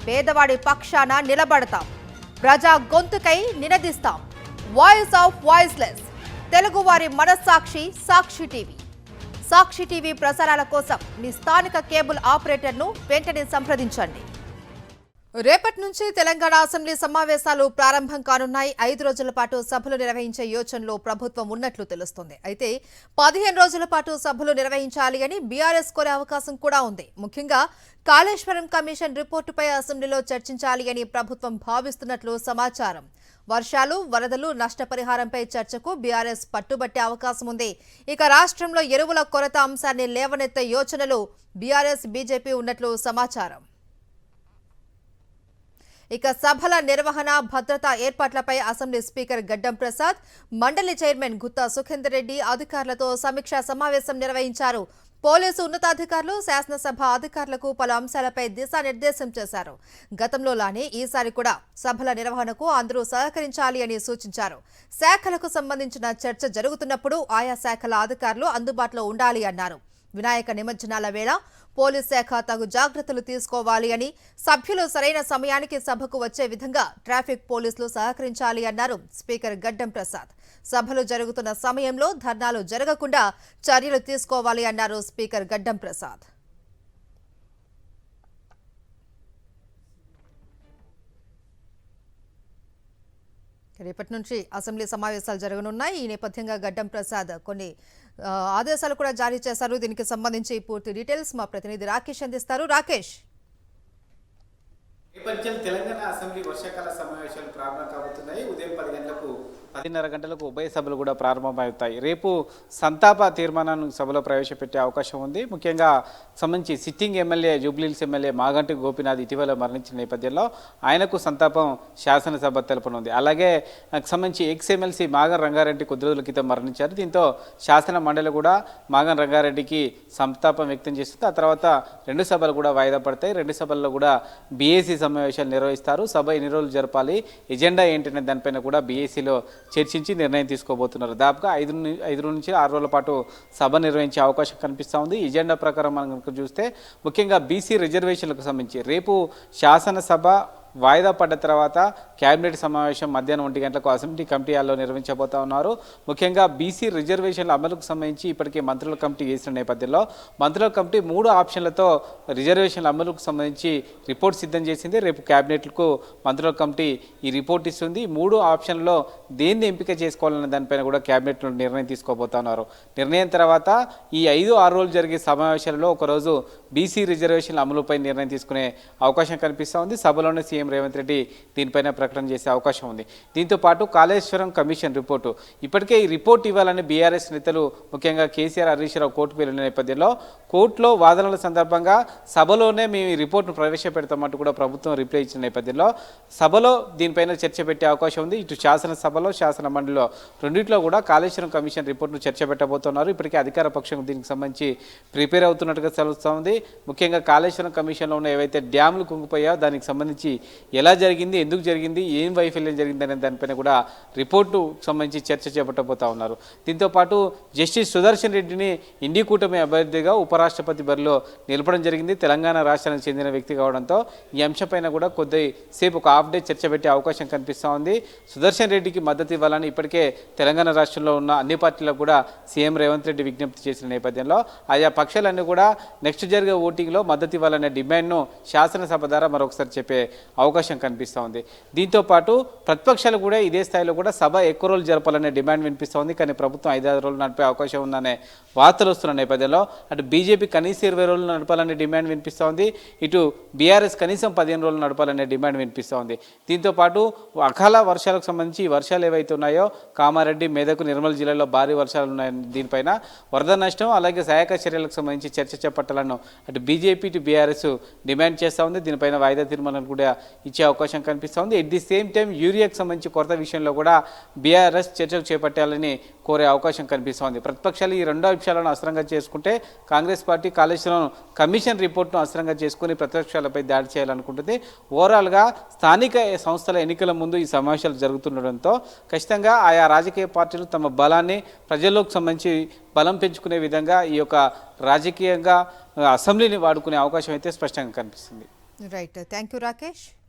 పేదవాడి పక్షాన నిలబడతాం, ప్రజా గొంతుకై నినదిస్తాం. వాయిస్ ఆఫ్ వాయిస్లెస్, తెలుగువారి మనస్సాక్షి సాక్షి టీవీ. సాక్షి టీవీ ప్రసారాల కోసం మీ స్థానిక కేబుల్ ఆపరేటర్ను వెంటనే సంప్రదించండి. రేపటి నుంచి తెలంగాణ అసెంబ్లీ సమావేశాలు ప్రారంభం కానున్నాయి. 5 రోజుల పాటు సభలు నిర్వహించే యోచనలో ప్రభుత్వం ఉన్నట్లు తెలుస్తోంది. అయితే 15 రోజుల పాటు సభలు నిర్వహించాలి అని బీఆర్ఎస్ కోరే అవకాశం కూడా ఉంది. ముఖ్యంగా కాళేశ్వరం కమిషన్ రిపోర్టుపై అసెంబ్లీలో చర్చించాలి అని ప్రభుత్వం భావిస్తున్నట్లు సమాచారం. వర్షాలు, వరదలు, నష్టపరిహారంపై చర్చకు బీఆర్ఎస్ పట్టుబట్టే అవకాశం ఉంది. ఇక రాష్ట్రంలో ఎరువుల కొరత అంశాన్ని లేవనెత్తే యోచనలు బీఆర్ఎస్, బీజేపీ ఉన్నట్లు సమాచారం. ఇక సభల నిర్వహణ, భద్రతా ఏర్పాట్లపై అసెంబ్లీ స్పీకర్ గడ్డం ప్రసాద్, మండలి చైర్మన్ గుత్తా సుఖేందర్ రెడ్డి అధికారులతో సమీక్షా సమావేశం నిర్వహించారు. పోలీసు ఉన్నతాధికారులు, శాసనసభ అధికారులకు పలు అంశాలపై దిశానిర్దేశం చేశారు. గతంలోలానే ఈసారి కూడా సభల నిర్వహణకు అందరూ సహకరించాలి అని సూచించారు. శాఖలకు సంబంధించిన చర్చ జరుగుతున్నప్పుడు ఆయా శాఖల అధికారులు అందుబాటులో ఉండాలి అన్నారు. వినాయక నిమజ్జనాల వేళ పోలీస్ శాఖ తగు జాగ్రత్తలు తీసుకోవాలి అని, సభ్యులు సరైన సమయానికి సభకు వచ్చే విధంగా ట్రాఫిక్ పోలీసులు సహకరించాలి అన్నారు స్పీకర్ గడ్డం ప్రసాద్. సభలు జరుగుతున్న సమయంలో ధర్నాలు జరగకుండా చర్యలు తీసుకోవాలి అన్నారు స్పీకర్ గడ్డం ప్రసాద్. రేపటి నుంచి అసెంబ్లీ సమావేశాలు జరగనున్నాయి. ఈ నేపథ్యంగా గడ్డం ప్రసాద్ కొన్ని ఆదేశాలు కూడా జారీ చేశారు. దీనికి సంబంధించి పూర్తి డీటెయిల్స్ మా ప్రతినిధి రాకేష్ అందిస్తారు. రాకేష్, నేపథ్యం తెలంగాణ అసెంబ్లీ వర్షాకాల సమావేశాలు ప్రారంభం కాబోతున్నాయి. ఉదయం 10:30 గంటలకు ఉభయ సభలు కూడా ప్రారంభమవుతాయి. రేపు సంతాప తీర్మానాన్ని సభలో ప్రవేశపెట్టే అవకాశం ఉంది. ముఖ్యంగా సంబంధించి sitting MLA, Jubilee Hills MLA Maganti Gopinath ఇటీవల మరణించిన నేపథ్యంలో ఆయనకు సంతాపం శాసనసభ తెలపనుంది. అలాగే సంబంధించి ఎక్స్ఎమ్మెల్సీ మాగన్ రంగారెడ్డి కొద్ది రోజుల క్రితం మరణించారు. దీంతో శాసన మండలి కూడా మాగన్ రంగారెడ్డికి సంతాపం వ్యక్తం చేస్తుంది. ఆ తర్వాత 2 సభలు కూడా వాయిదా పడతాయి. 2 సభల్లో కూడా బీఏసీ సమావేశాలు నిర్వహిస్తారు. సభ ఎన్ని రోజులు జరపాలి, ఎజెండా ఏంటనే దానిపైన కూడా బీఏసీలో చర్చించి నిర్ణయం తీసుకోబోతున్నారు. దాదాపుగా 5 నుంచి 6 రోజుల పాటు సభ నిర్వహించే అవకాశం కనిపిస్తూ ఉంది. ఎజెండా ప్రకారం మనం చూస్తే ముఖ్యంగా బీసీ రిజర్వేషన్లకు సంబంధించి రేపు శాసనసభ వాయిదా పడ్డ తర్వాత కేబినెట్ సమావేశం మధ్యాహ్నం 1 గంటలకు అసెంబ్లీ కమిటీ హాల్లో నిర్వహించబోతా ఉన్నారు. ముఖ్యంగా బీసీ రిజర్వేషన్ల అమలుకు సంబంధించి ఇప్పటికే మంత్రుల కమిటీ వేసిన నేపథ్యంలో మంత్రుల కమిటీ 3 ఆప్షన్లతో రిజర్వేషన్ల అమలుకు సంబంధించి రిపోర్ట్ సిద్ధం చేసింది. రేపు కేబినెట్లకు మంత్రుల కమిటీ ఈ రిపోర్ట్ ఇస్తుంది. 3 ఆప్షన్లలో దేన్ని ఎంపిక చేసుకోవాలనే దానిపైన కూడా కేబినెట్లో నిర్ణయం తీసుకోబోతా ఉన్నారు. నిర్ణయం తర్వాత ఈ 5-6 రోజులు జరిగే సమావేశాలలో ఒకరోజు బీసీ రిజర్వేషన్ల అమలుపై నిర్ణయం తీసుకునే అవకాశం కనిపిస్తూ ఉంది. సభలోనే సీఎం రేవంత్ రెడ్డి దీనిపైన ప్రకటన చేసే అవకాశం ఉంది. దీంతో పాటు కాళేశ్వరం కమిషన్ రిపోర్టు, ఇప్పటికే ఈ రిపోర్ట్ ఇవ్వాలని బీఆర్ఎస్ నేతలు ముఖ్యంగా కేసీఆర్, హరీష్ రావు కోర్టుకు వెళ్లిన నేపథ్యంలో కోర్టులో వాదనల సందర్భంగా సభలోనే మేము ఈ రిపోర్టును ప్రవేశపెడతామంటూ కూడా ప్రభుత్వం రిప్లై ఇచ్చిన నేపథ్యంలో సభలో దీనిపైన చర్చ పెట్టే అవకాశం ఉంది. ఇటు శాసనసభలో, శాసన మండలిలో రెండింటిలో కూడా కాళేశ్వరం కమిషన్ రిపోర్టును చర్చ పెట్టబోతున్నారు. ఇప్పటికే అధికార పక్షం దీనికి సంబంధించి ప్రిపేర్ అవుతున్నట్టుగా తెలుస్తోంది. ముఖ్యంగా కాళేశ్వరం కమిషన్లో ఉన్న ఏవైతే డ్యాములు కుంగిపోయాయో దానికి సంబంధించి ఎలా జరిగింది, ఎందుకు జరిగింది, ఏం వైఫల్యం జరిగింది అనే దానిపైన కూడా రిపోర్టు సంబంధించి చర్చ చేపట్టబోతా ఉన్నారు. దీంతో పాటు జస్టిస్ సుదర్శన్ రెడ్డిని ఇండి కూటమి అభ్యర్థిగా ఉపరాష్ట్రపతి బరిలో నిలపడం జరిగింది. తెలంగాణ రాష్ట్రానికి చెందిన వ్యక్తి కావడంతో ఈ అంశంపైన కూడా కొద్దిసేపు ఒక హాఫ్ డే చర్చ పెట్టే అవకాశం కనిపిస్తూ ఉంది. సుదర్శన్ రెడ్డికి మద్దతు ఇవ్వాలని ఇప్పటికే తెలంగాణ రాష్ట్రంలో ఉన్న అన్ని పార్టీలకు కూడా సీఎం రేవంత్ రెడ్డి విజ్ఞప్తి చేసిన నేపథ్యంలో ఆయా పక్షాలన్నీ కూడా నెక్స్ట్ జరిగే ఓటింగ్లో మద్దతు ఇవ్వాలనే డిమాండ్ను శాసనసభ ద్వారా మరొకసారి చెప్పే అవకాశం కనిపిస్తూ ఉంది. దీంతో పాటు ప్రతిపక్షాలు కూడా ఇదే స్థాయిలో కూడా సభ ఎక్కువ రోజులు జరపాలనే డిమాండ్ వినిపిస్తూ ఉంది. కానీ ప్రభుత్వం 5-6 రోజులు నడిపే అవకాశం ఉందనే వార్తలు వస్తున్న నేపథ్యంలో అటు బీజేపీ కనీసం 20 రోజులు నడపాలనే డిమాండ్ వినిపిస్తూ ఉంది. ఇటు బీఆర్ఎస్ కనీసం 15 రోజులు నడపాలనే డిమాండ్ వినిపిస్తూ ఉంది. దీంతో పాటు అకాల వర్షాలకు సంబంధించి వర్షాలు ఏవైతే ఉన్నాయో కామారెడ్డి, మెదక్, నిర్మల్ జిల్లాలో భారీ వర్షాలు ఉన్నాయి. దీనిపైన వరద నష్టం అలాగే సహాయక చర్యలకు సంబంధించి చర్చ చేపట్టాలను అటు బీజేపీ, ఇటు బీఆర్ఎస్ డిమాండ్ చేస్తూ ఉంది. దీనిపైన వాయిదా తీర్మానం కూడా ఇచ్చే అవకాశం కనిపిస్తోంది. ఎట్ ది సేమ్ టైం యూరియాకు సంబంధించి కొరత విషయంలో కూడా బీఆర్ఎస్ చర్చలు చేపట్టాలని కోరే అవకాశం కనిపిస్తోంది. ప్రతిపక్షాలు ఈ 2 అంశాలను అస్త్రంగా చేసుకుంటే కాంగ్రెస్ పార్టీ కాళేశ్వరం కమిషన్ రిపోర్ట్ను అస్త్రంగా చేసుకుని ప్రతిపక్షాలపై దాడి చేయాలనుకుంటుంది. ఓవరాల్గా స్థానిక సంస్థల ఎన్నికల ముందు ఈ సమావేశాలు జరుగుతుండడంతో ఖచ్చితంగా ఆయా రాజకీయ పార్టీలు తమ బలాన్ని ప్రజల్లోకి సంబంధించి బలం పెంచుకునే విధంగా ఈ యొక్క రాజకీయంగా అసెంబ్లీని వాడుకునే అవకాశం అయితే స్పష్టంగా కనిపిస్తుంది. Right, thank you Rakesh.